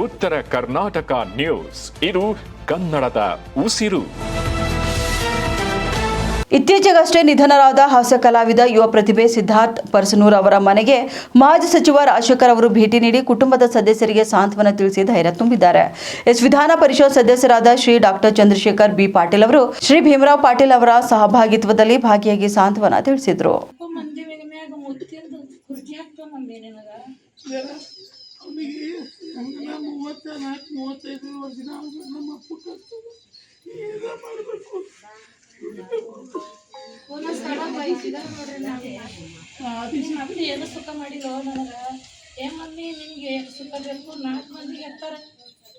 ಉತ್ತರ ಕರ್ನಾಟಕ ನ್ಯೂಸ್, ಇದು ಕನ್ನಡದ ಉಸಿರು. ಇತ್ತೀಚೆಗಷ್ಟೇ ನಿಧನರಾದ ಹಾಸ್ಯ ಕಲಾವಿದ ಯುವ ಪ್ರತಿಭೆ ಸಿದ್ಧಾರ್ಥ್ ಪರಸನೂರ್ ಅವರ ಮನೆಗೆ ಮಾಜಿ ಸಚಿವ ರಾಜಶೇಖರ್ ಅವರು ಭೇಟಿ ನೀಡಿ ಕುಟುಂಬದ ಸದಸ್ಯರಿಗೆ ಸಾಂತ್ವನ ತಿಳಿಸಿ ಧೈರ್ಯ ತುಂಬಿದ್ದಾರೆ. ವಿಧಾನ ಪರಿಷತ್ ಸದಸ್ಯರಾದ ಶ್ರೀ ಡಾಕ್ಟರ್ ಚಂದ್ರಶೇಖರ್ ಬಿ ಪಾಟೀಲ್ ಅವರು ಶ್ರೀ ಭೀಮರಾವ್ ಪಾಟೀಲ್ ಅವರ ಸಹಭಾಗಿತ್ವದಲ್ಲಿ ಭಾಗಿಯಾಗಿ ಸಾಂತ್ವನ ತಿಳಿಸಿದರು. ಏನು ಸುಖ ಮಾಡಿಲ್ಲ ನನಗೆ. ಏನ್ ಮಮ್ಮಿ ನಿಮ್ಗೆ ಸುಖ ಬೇಕು? 4 ಮಂದಿಗೆ ಎತ್ತಾರ,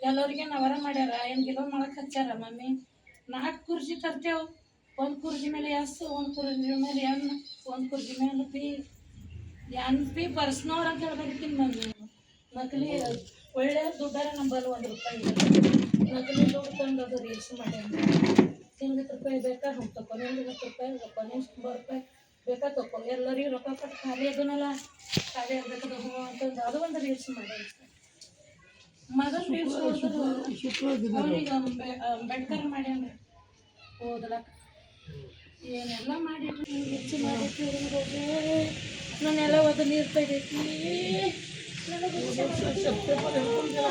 ಎಲ್ಲರಿಗೆ ನವರ ಮಾಡ್ಯಾರ, ಏನು ಗಿಲೋ ಮಾಡಕ್ ಹಚ್ಚಾರ. ಮಮ್ಮಿ 4 ಕುರ್ಜಿ ತರ್ತೇವ್. 1 ಕುರ್ಜಿ ಮೇಲೆ ಎಸ್, 1 ಕುರ್ಜಿ ಮೇಲೆ ಎನ್, 1 ಕುರ್ಜಿ ಮೇಲೆ ಪಿ ಪರ್ಸ್ನವ್ರ ಅಂತ ಹೇಳ್ಬೇಕಿನ್ ಮಮ್ಮಿ. ನಕಲಿ ಒಳ್ಳೆ ದುಡ್ಡಾರ ನಂಬಲ್ಲ. 1 ರೂಪಾಯಿ ನಕಲಿ ದುಡ್ಡು ತಂದು ಅದು ರೀಲ್ಸ್ ಮಾಡ್ಯಾರ. 50 ರೂಪಾಯಿ ಬೇಕಾ ತಗೋ, 50 ರೂಪಾಯಿ ತಗೋ, 100 ರೂಪಾಯಿ ಬೇಕಾ ತಗೋ, ಎಲ್ಲರಿಗೂ ರೊಕ್ಕ ಕೊಟ್ಟು ಖಾಲಿ ಅದನ್ನಲ್ಲ, ಖಾಲಿ ಆಗ್ಬೇಕದು ಹ್ಞೂ ಅಂತಂದು ಅದು ಒಂದು ರೀಲ್ಸ್ ಮಾಡ್ಯಾರ. ಮಗನ ರೀಲ್ಸ್ ನೋಡಿದ್ರು ಅವನಿಗೆ ಅಂಬೇಡ್ಕರ್ ಮಾಡ್ಯಾನ ಓದಲಕ್ಕ. ಏನೆಲ್ಲ ಮಾಡಿದ್ರು ಹೆಚ್ಚು ಮಾಡಿಟ್ಟು ನಾನೆಲ್ಲ ಓದ ನೀರು ತೆಗೈತಿ.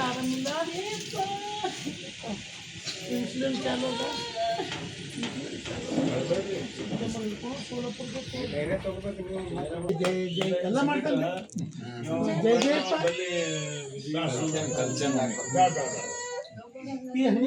ಆರಾಮಿಲ್ಲ ಇನ್ಸುಲಿನ್ ಚಾಲು ಎಲ್ಲ ಮಾಡ್ತಾರೆ.